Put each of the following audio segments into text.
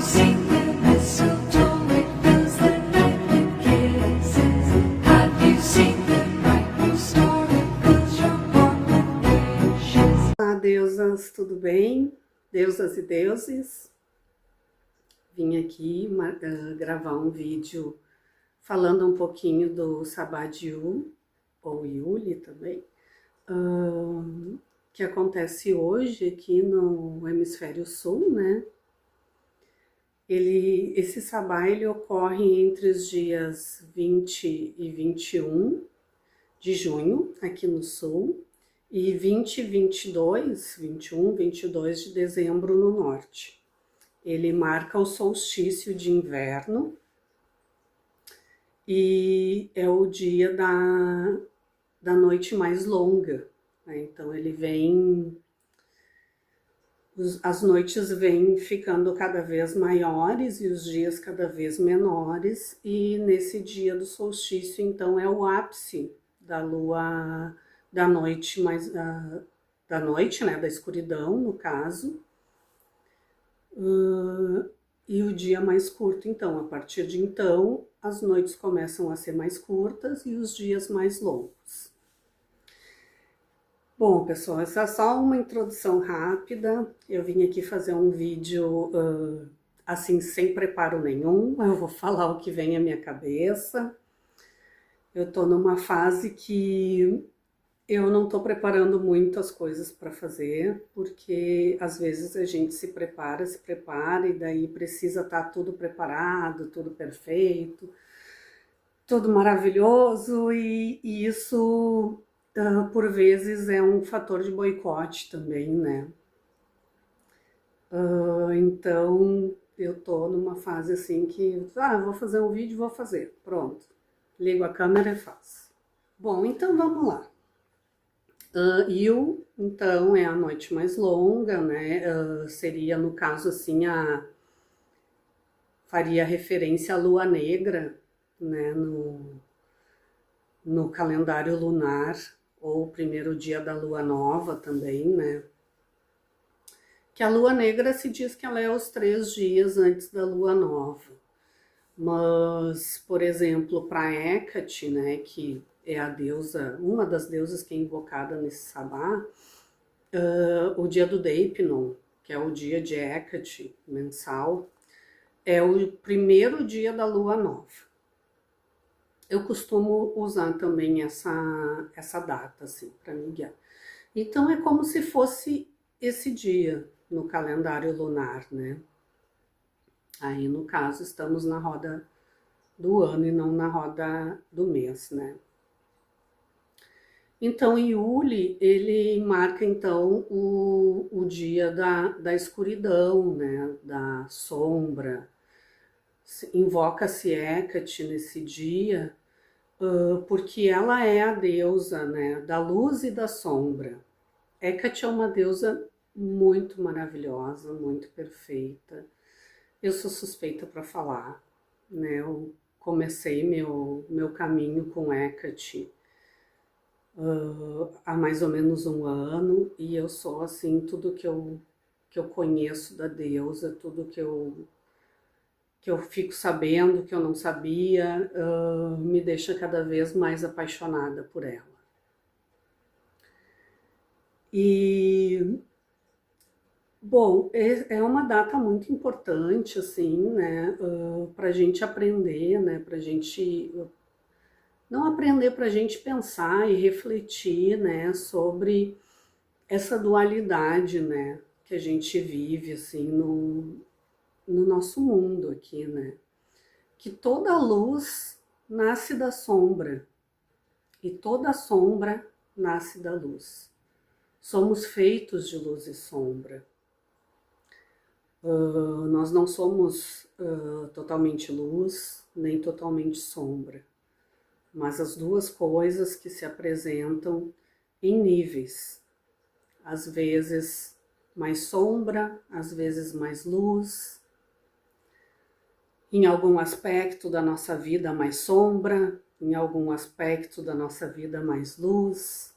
seen the mistletoe? It fills the night with kisses. Have you seen the bright new star? It fills your heart with wishes. Olá, deusas, tudo bem? Deusas e deuses. Vim aqui gravar um vídeo falando um pouquinho do Sabá de Yu, ou Yuli também, que acontece hoje aqui no hemisfério sul, né? Esse Sabá ele ocorre entre os dias 20 e 21 de junho, aqui no sul, e 20 e 22, 21, 22 de dezembro no norte. Ele marca o solstício de inverno e é o dia da noite mais longa, né? Então ele vem, as noites vêm ficando cada vez maiores e os dias cada vez menores, e nesse dia do solstício, então, é o ápice da lua, da noite, da noite, né, da escuridão, no caso, e o dia mais curto. Então, a partir de então, as noites começam a ser mais curtas e os dias mais longos. Bom, pessoal, essa é só uma introdução rápida. Eu vim aqui fazer um vídeo assim, sem preparo nenhum. Eu vou falar o que vem à minha cabeça. Eu tô numa fase que eu não tô preparando muito as coisas para fazer, porque às vezes a gente se prepara, e daí precisa estar tudo preparado, tudo perfeito, tudo maravilhoso, e isso por vezes é um fator de boicote também, né? Então eu tô numa fase assim que, vou fazer um vídeo, vou fazer, pronto, ligo a câmera e faço. Bom, então vamos lá. Yu, então, é a noite mais longa, né? Seria, no caso, assim, faria referência à lua negra, né? No calendário lunar, ou o primeiro dia da lua nova também, né? Que a lua negra se diz que ela é os 3 dias antes da lua nova. Mas, por exemplo, para Hecate, né, que é a deusa, uma das deusas que é invocada nesse Sabá, o dia do Deipnon, que é o dia de Hecate mensal, é o primeiro dia da lua nova. Eu costumo usar também essa data, assim, para me guiar. Então, é como se fosse esse dia no calendário lunar, né? Aí, no caso, estamos na roda do ano e não na roda do mês, né? Então, Yuli, ele marca, então, o dia da escuridão, né? Da sombra. Invoca-se Hecate nesse dia, porque ela é a deusa, né? Da luz e da sombra. Hecate é uma deusa muito maravilhosa, muito perfeita. Eu sou suspeita para falar, né? Eu comecei meu caminho com Hecate há mais ou menos um ano, e eu sou assim, tudo que eu conheço da deusa, tudo que eu fico sabendo, que eu não sabia, me deixa cada vez mais apaixonada por ela. E, bom, é uma data muito importante, assim, né, para a gente aprender, né, para a gente não aprender, para a gente pensar e refletir, né, sobre essa dualidade, né, que a gente vive, assim, no nosso mundo aqui, né, que toda luz nasce da sombra e toda sombra nasce da luz. Somos feitos de luz e sombra. Nós não somos totalmente luz, nem totalmente sombra, mas as duas coisas que se apresentam em níveis, às vezes mais sombra, às vezes mais luz, em algum aspecto da nossa vida mais sombra, em algum aspecto da nossa vida mais luz.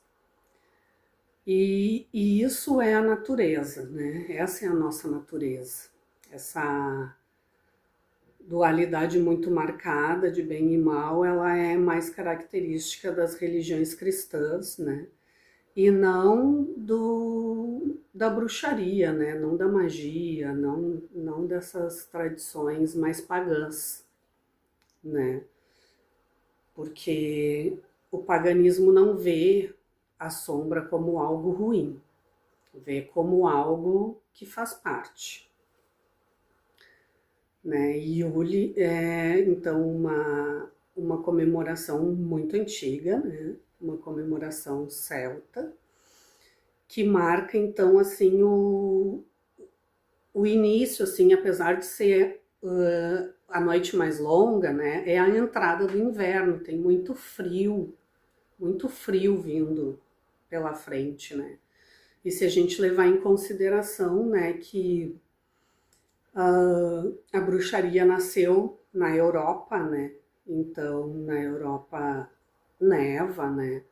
E isso é a natureza, né? Essa é a nossa natureza, essa dualidade muito marcada de bem e mal, ela é mais característica das religiões cristãs, né? E não da bruxaria, né? Não da magia, não dessas tradições mais pagãs, né? Porque o paganismo não vê a sombra como algo ruim, vê como algo que faz parte, né? Yule é então uma comemoração muito antiga, né? Uma comemoração celta que marca então assim o início, assim, apesar de ser a noite mais longa, né? É a entrada do inverno, tem muito frio vindo pela frente, né? E se a gente levar em consideração, né, que a bruxaria nasceu na Europa, né? Então, na Europa neva, né?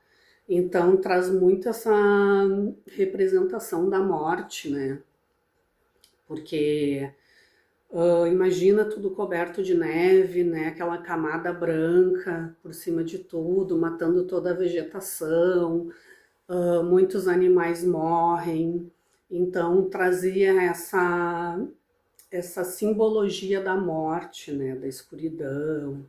Então, traz muito essa representação da morte, né? Porque imagina tudo coberto de neve, né? Aquela camada branca por cima de tudo, matando toda a vegetação, muitos animais morrem. Então, trazia essa simbologia da morte, né? Da escuridão.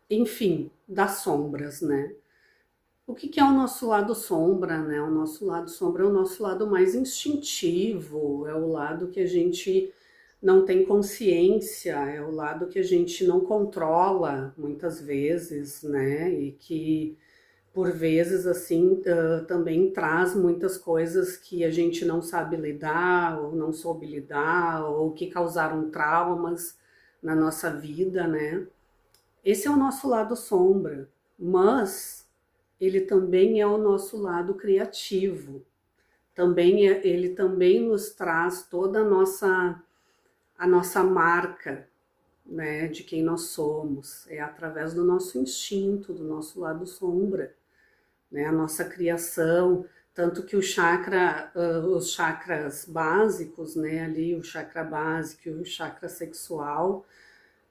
Enfim, das sombras, né? O que é o nosso lado sombra, né? O nosso lado sombra é o nosso lado mais instintivo, é o lado que a gente não tem consciência, é o lado que a gente não controla muitas vezes, né? E que por vezes assim também traz muitas coisas que a gente não sabe lidar, ou não soube lidar, ou que causaram traumas na nossa vida, né? Esse é o nosso lado sombra, mas ele também é o nosso lado criativo. Ele também nos traz toda a nossa marca, né, de quem nós somos. É através do nosso instinto, do nosso lado sombra, né, a nossa criação, tanto que os chakras básicos, né, ali o chakra básico e o chakra sexual,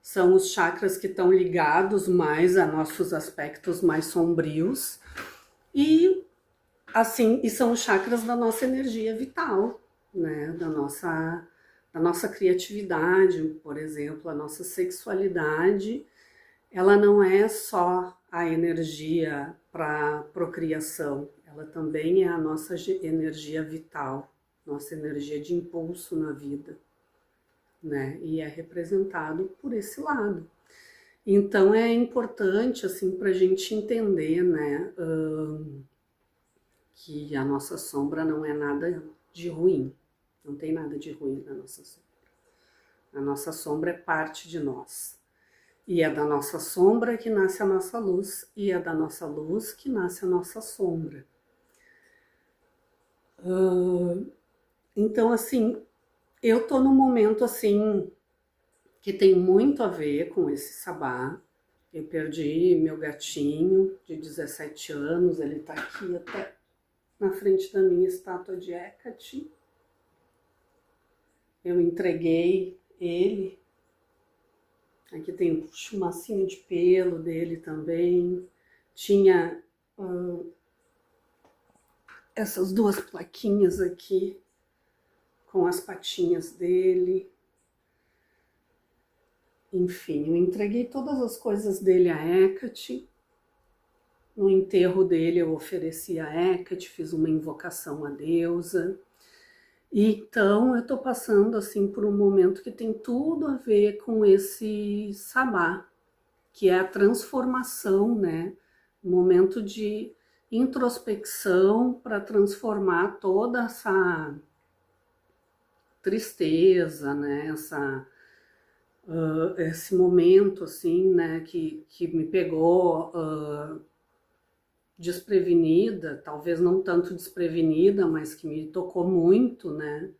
são os chakras que estão ligados mais a nossos aspectos mais sombrios e assim, e são os chakras da nossa energia vital, né, da nossa criatividade, por exemplo, a nossa sexualidade, ela não é só a energia para procriação, ela também é a nossa energia vital, nossa energia de impulso na vida, né? E é representado por esse lado. Então é importante assim para a gente entender, né, que a nossa sombra não é nada de ruim, não tem nada de ruim na nossa sombra. A nossa sombra é parte de nós. E é da nossa sombra que nasce a nossa luz, e é da nossa luz que nasce a nossa sombra. Então, assim, eu tô num momento, assim, que tem muito a ver com esse sabá. Eu perdi meu gatinho de 17 anos, ele tá aqui até na frente da minha estátua de Hecate. Eu entreguei ele. Aqui tem um chumacinho de pelo dele também. Tinha essas duas plaquinhas aqui com as patinhas dele. Enfim, eu entreguei todas as coisas dele a Hecate. No enterro dele eu ofereci a Hecate, fiz uma invocação à deusa. Então eu estou passando assim por um momento que tem tudo a ver com esse sabá, que é a transformação, né? Um momento de introspecção para transformar toda essa tristeza, né? Esse momento assim, né? Que me pegou desprevenida, talvez não tanto desprevenida, mas que me tocou muito, né?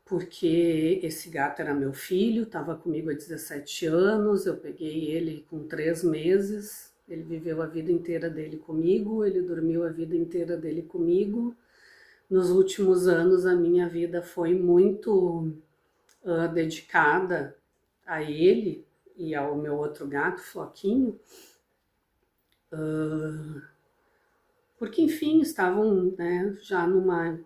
Porque esse gato era meu filho, estava comigo há 17 anos, eu peguei ele com 3 meses, ele viveu a vida inteira dele comigo, ele dormiu a vida inteira dele comigo, nos últimos anos a minha vida foi muito dedicada a ele e ao meu outro gato, Floquinho, porque, enfim, estavam, né, já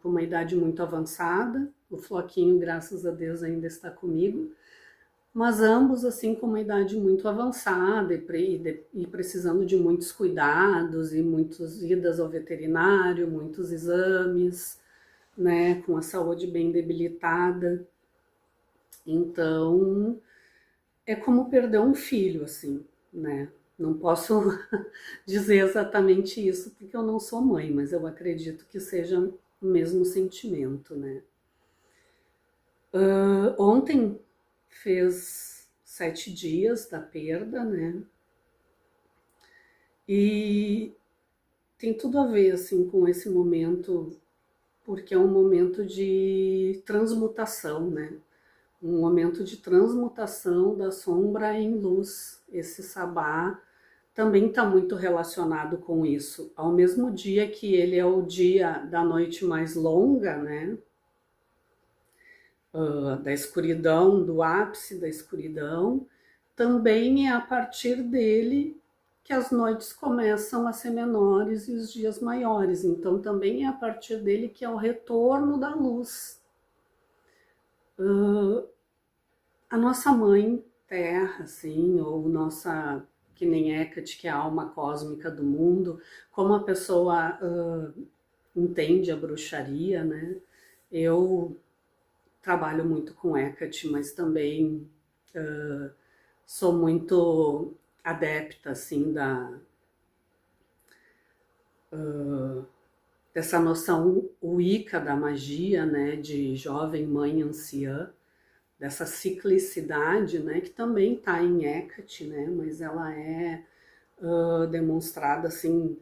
com uma idade muito avançada. O Floquinho, graças a Deus, ainda está comigo, mas ambos, assim, com uma idade muito avançada e precisando de muitos cuidados e muitas idas ao veterinário, muitos exames, né, com a saúde bem debilitada. Então, é como perder um filho, assim, né? Não posso dizer exatamente isso porque eu não sou mãe, mas eu acredito que seja o mesmo sentimento, né? Ontem fez 7 dias da perda, né? E tem tudo a ver, assim, com esse momento, porque é um momento de transmutação, né? Um momento de transmutação da sombra em luz. Esse sabá também está muito relacionado com isso. Ao mesmo dia que ele é o dia da noite mais longa, né? Da escuridão, do ápice da escuridão, também é a partir dele que as noites começam a ser menores e os dias maiores. Então também é a partir dele que é o retorno da luz. A nossa mãe Terra, assim, ou nossa, que nem Hecate, que é a alma cósmica do mundo, como a pessoa entende a bruxaria, né? Eu trabalho muito com Hecate, mas também sou muito adepta, assim, dessa noção wicca da magia, né? De jovem mãe anciã, dessa ciclicidade, né, que também está em Hecate, né, mas ela é demonstrada assim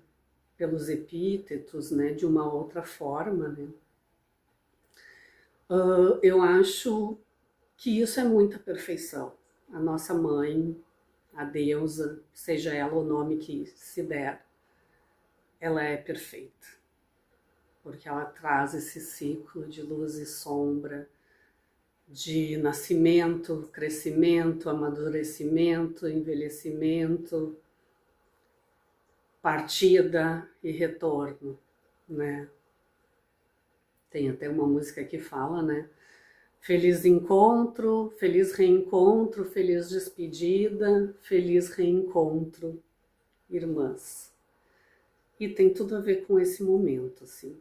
pelos epítetos, né, de uma outra forma, né. Eu acho que isso é muita perfeição. A nossa mãe, a deusa, seja ela o nome que se der, ela é perfeita, porque ela traz esse ciclo de luz e sombra, de nascimento, crescimento, amadurecimento, envelhecimento, partida e retorno, né? Tem até uma música que fala, né? Feliz encontro, feliz reencontro, feliz despedida, feliz reencontro, irmãs. E tem tudo a ver com esse momento, assim.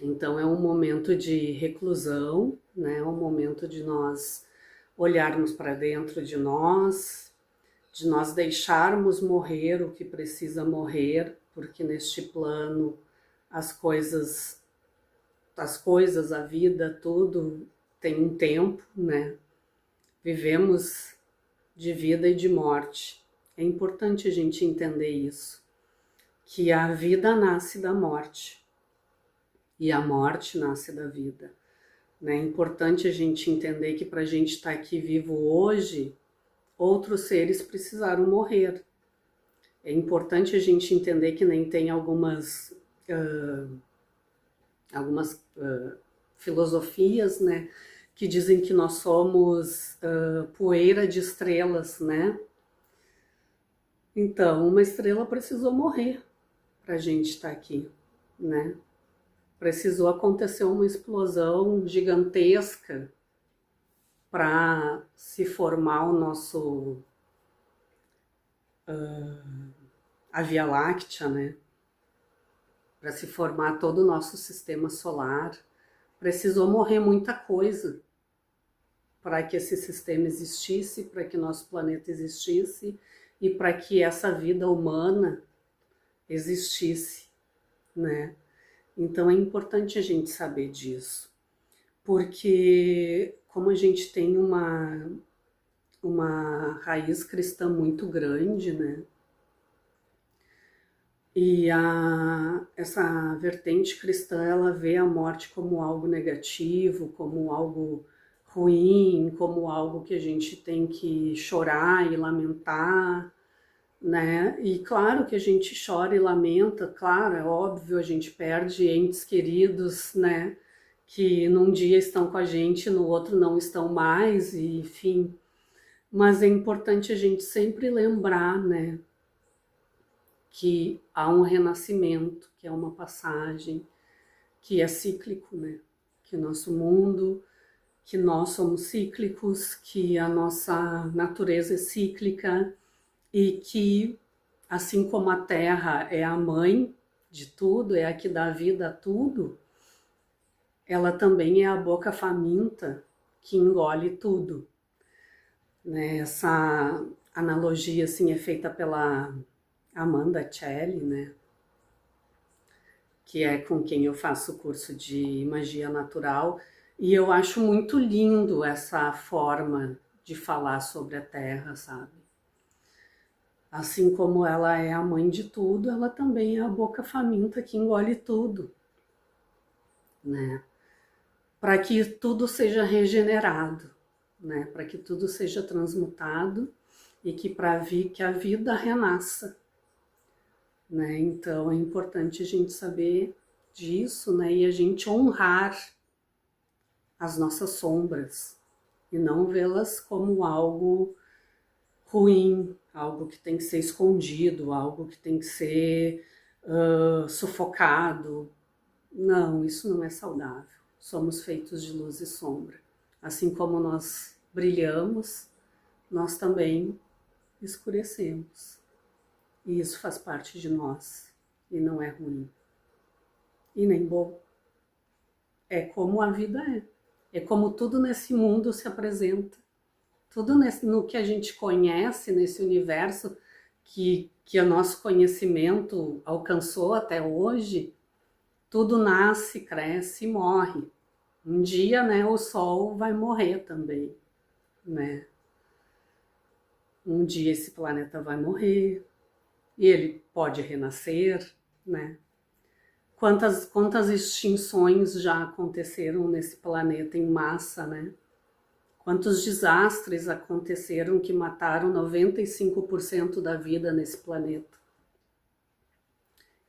Então é um momento de reclusão, né? É um momento de nós olharmos para dentro de nós deixarmos morrer o que precisa morrer, porque neste plano as coisas, a vida, tudo tem um tempo, né? Vivemos de vida e de morte. É importante a gente entender isso, que a vida nasce da morte e a morte nasce da vida. É importante a gente entender que para a gente estar aqui vivo hoje, outros seres precisaram morrer. É importante a gente entender que nem tem algumas filosofias, né, que dizem que nós somos poeira de estrelas, né? Então, uma estrela precisou morrer para a gente estar aqui, né? Precisou acontecer uma explosão gigantesca para se formar o nosso a Via Láctea, né? Para se formar todo o nosso sistema solar. Precisou morrer muita coisa para que esse sistema existisse, para que nosso planeta existisse e para que essa vida humana existisse, né? Então é importante a gente saber disso, porque como a gente tem uma raiz cristã muito grande, né? E essa vertente cristã, ela vê a morte como algo negativo, como algo ruim, como algo que a gente tem que chorar e lamentar. né? E claro que a gente chora e lamenta, claro, é óbvio, a gente perde entes queridos, né? Que num dia estão com a gente, no outro não estão mais, e, enfim. Mas é importante a gente sempre lembrar, né? Que há um renascimento, que é uma passagem, que é cíclico, né? Que o nosso mundo, que nós somos cíclicos, que a nossa natureza é cíclica e que, assim como a Terra é a mãe de tudo, é a que dá vida a tudo, ela também é a boca faminta que engole tudo, né? Essa analogia assim é feita pela Amanda Celli, né? Que é com quem eu faço o curso de magia natural, e eu acho muito lindo essa forma de falar sobre a Terra, sabe? Assim como ela é a mãe de tudo, ela também é a boca faminta que engole tudo, né? Para que tudo seja regenerado, né? Para que tudo seja transmutado e que a vida renasça, né? Então é importante a gente saber disso, né? E a gente honrar as nossas sombras e não vê-las como algo ruim, algo que tem que ser escondido, algo que tem que ser sufocado. Não, isso não é saudável. Somos feitos de luz e sombra. Assim como nós brilhamos, nós também escurecemos. E isso faz parte de nós e não é ruim e nem bom. É como a vida é. É como tudo nesse mundo se apresenta. Tudo no que a gente conhece, nesse universo que o nosso conhecimento alcançou até hoje, tudo nasce, cresce e morre. Um dia, né, o Sol vai morrer também, né? Um dia esse planeta vai morrer e ele pode renascer, né? Quantas extinções já aconteceram nesse planeta em massa, né? Quantos desastres aconteceram que mataram 95% da vida nesse planeta.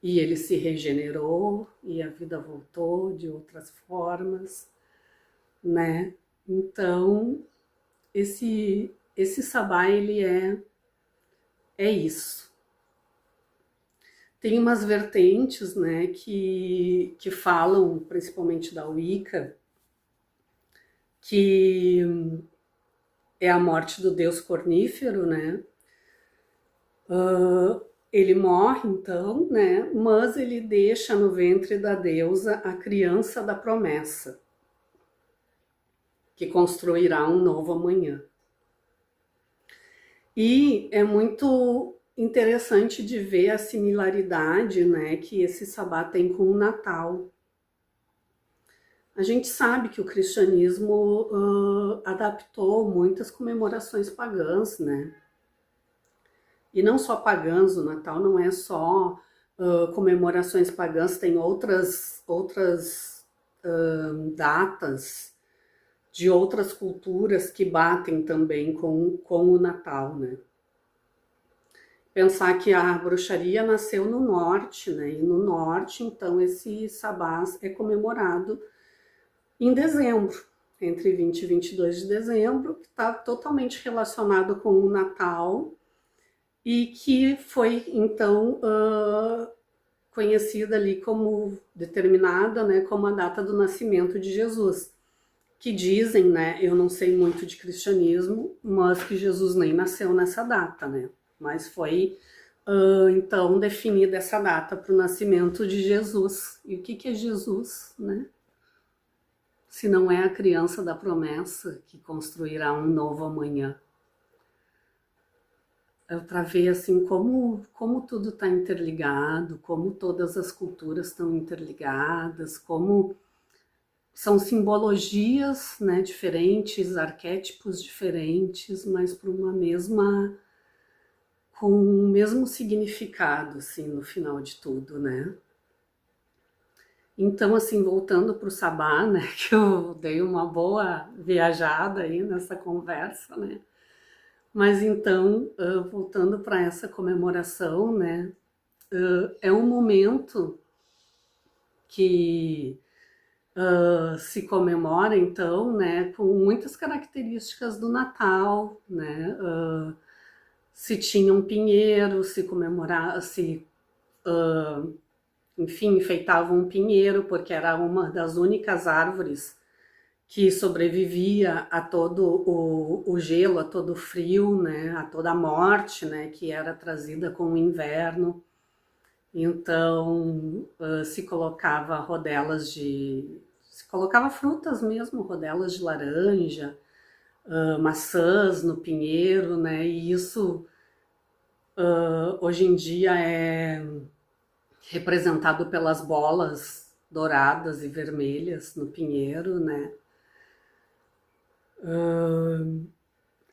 E ele se regenerou e a vida voltou de outras formas, né? Então, esse sabá, ele é isso. Tem umas vertentes, né, que falam, principalmente da Wicca, que é a morte do deus cornífero, né? Ele morre, então, né? Mas ele deixa no ventre da deusa a criança da promessa, que construirá um novo amanhã. E é muito interessante de ver a similaridade, né, que esse sabá tem com o Natal. A gente sabe que o cristianismo adaptou muitas comemorações pagãs, né? E não só pagãs, o Natal não é só comemorações pagãs, tem outras datas de outras culturas que batem também com o Natal, né? Pensar que a bruxaria nasceu no norte, né? E no norte, então, esse sabás é comemorado em dezembro, entre 20 e 22 de dezembro, que está totalmente relacionado com o Natal e que foi, então, conhecida ali como, determinada, né, como a data do nascimento de Jesus. Que dizem, né, eu não sei muito de cristianismo, mas que Jesus nem nasceu nessa data, né? Mas foi, então, definida essa data para o nascimento de Jesus. E o que é Jesus, né? Se não é a criança da promessa que construirá um novo amanhã. Para ver assim como tudo está interligado, como todas as culturas estão interligadas, como são simbologias, né, diferentes, arquétipos diferentes, mas para uma mesma, com o mesmo significado, assim, no final de tudo, né? Então, assim, voltando para o sabá, né, que eu dei uma boa viajada aí nessa conversa, né? Mas então, voltando para essa comemoração, né, é um momento que se comemora, então, né, com muitas características do Natal, né, se tinha um pinheiro, se comemorava, enfim, enfeitava um pinheiro, porque era uma das únicas árvores que sobrevivia a todo o gelo, a todo o frio, né, a toda a morte, né, que era trazida com o inverno. Então, se colocava rodelas se colocava frutas mesmo, rodelas de laranja, maçãs no pinheiro, né, e isso hoje em dia é representado pelas bolas douradas e vermelhas no pinheiro, né.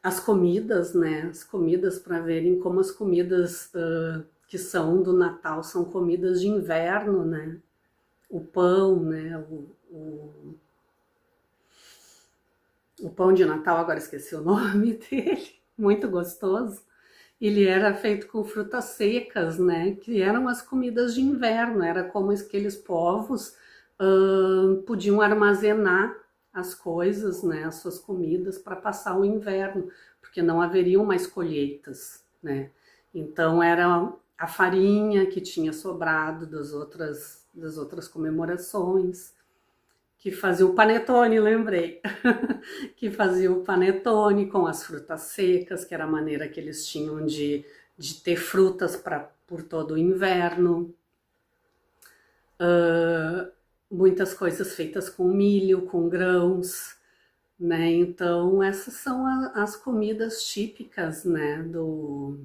As comidas, né? As comidas para verem como as comidas que são do Natal são comidas de inverno, né? O pão, né? O pão de Natal, agora esqueci o nome dele, muito gostoso. Ele era feito com frutas secas, né? Que eram as comidas de inverno, era como aqueles povos podiam armazenar as coisas, né, as suas comidas para passar o inverno, porque não haveriam mais colheitas, né? Então era a farinha que tinha sobrado das outras comemorações, que fazia o panetone, lembrei, que fazia o panetone com as frutas secas, que era a maneira que eles tinham de ter frutas por todo o inverno. Muitas coisas feitas com milho, com grãos, né? Então essas são as comidas típicas, né, do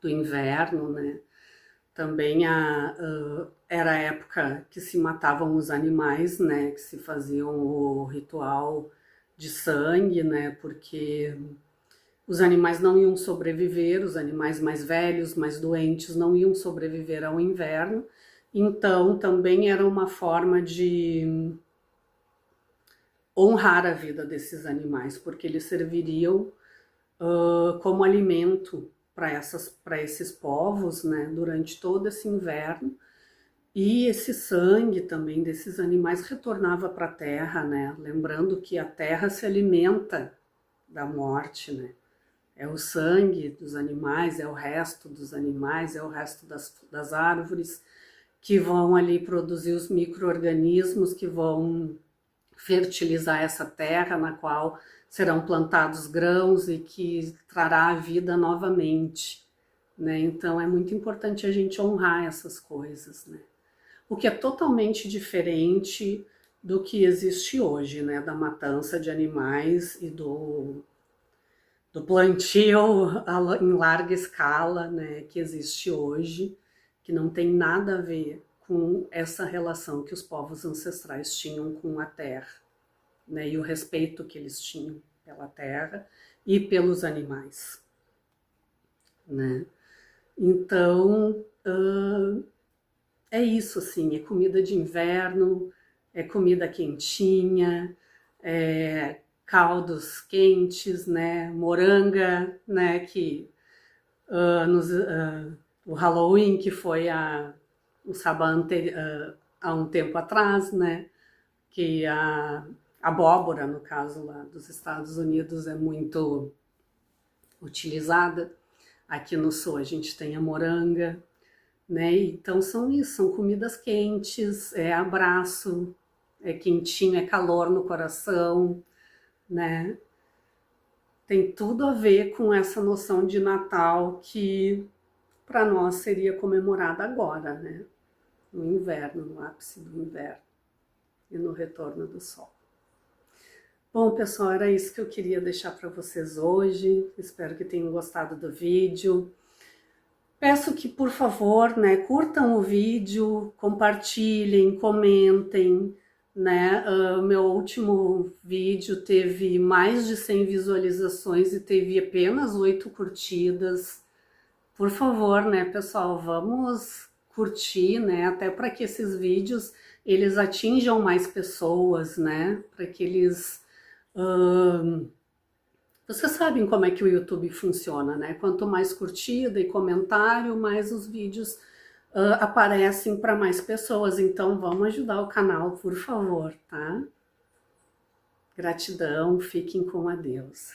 inverno, né? Também era a época que se matavam os animais, né? Que se faziam o ritual de sangue, né? Porque os animais não iam sobreviver, os animais mais velhos, mais doentes, não iam sobreviver ao inverno. Então, também era uma forma de honrar a vida desses animais, porque eles serviriam como alimento para esses povos, né, durante todo esse inverno. E esse sangue também desses animais retornava para a terra, né? Lembrando que a terra se alimenta da morte, né? É o sangue dos animais, é o resto dos animais, é o resto das árvores, que vão ali produzir os micro-organismos que vão fertilizar essa terra na qual serão plantados grãos e que trará a vida novamente, né? Então é muito importante a gente honrar essas coisas, né? O que é totalmente diferente do que existe hoje, né? Da matança de animais e do plantio em larga escala, né? Que existe hoje, que não tem nada a ver com essa relação que os povos ancestrais tinham com a terra, né, e o respeito que eles tinham pela terra e pelos animais, né. Então, é isso, assim, é comida de inverno, é comida quentinha, é caldos quentes, né, moranga, né, que o Halloween, que foi o Sabá há um tempo atrás, né, que a abóbora, no caso lá dos Estados Unidos, é muito utilizada. Aqui no sul a gente tem a moranga, né, então são isso, são comidas quentes, é abraço, é quentinho, é calor no coração, né, tem tudo a ver com essa noção de Natal que para nós seria comemorada agora, né? No inverno, no ápice do inverno e no retorno do sol. Bom, pessoal, era isso que eu queria deixar para vocês hoje. Espero que tenham gostado do vídeo. Peço que, por favor, né, curtam o vídeo, compartilhem, comentem, né? Meu último vídeo teve mais de 100 visualizações e teve apenas 8 curtidas. Por favor, né, pessoal, vamos curtir, né, até para que esses vídeos eles atinjam mais pessoas, né, para que eles Vocês sabem como é que o YouTube funciona, né? Quanto mais curtida e comentário, mais os vídeos aparecem para mais pessoas. Então, vamos ajudar o canal, por favor, tá? Gratidão, fiquem com a Deus.